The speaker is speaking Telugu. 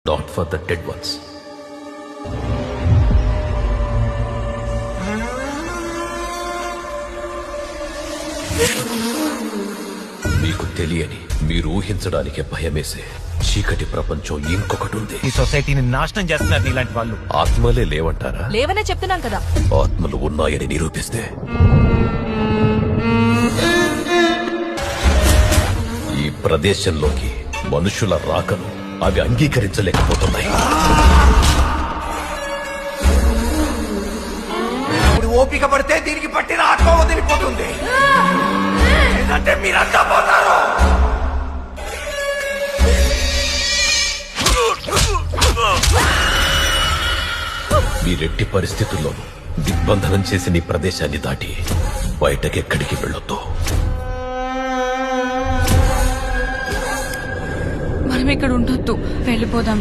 Not for the dead ones. మీకు తెలియని, మీరు ఊహించడానికి భయమేసే చీకటి ప్రపంచం ఇంకొకటి ఉంది. ఈ సొసైటీని నాశనం చేస్తున్నారు ఇలాంటి వాళ్ళు. ఆత్మలే లేవంటారా? లేవనే చెప్తున్నాం కదా. ఆత్మలు ఉన్నాయని నిరూపిస్తే ఈ ప్రదేశంలోకి మనుషుల రాకను అవి అంగీకరించలేకపోతున్నాయి. ఓపిక పడితే దీనికి పట్టిన ఆత్మ వదిలిపోతుంది, లేదంటే మీరంతా పోతారు. మీరెట్టి పరిస్థితుల్లోనూ దిగ్బంధనం చేసి నీ ప్రదేశాన్ని దాటి బయటకెక్కడికి వెళ్ళొద్దు. మనం ఇక్కడ ఉండొద్దు, వెళ్ళిపోదాం.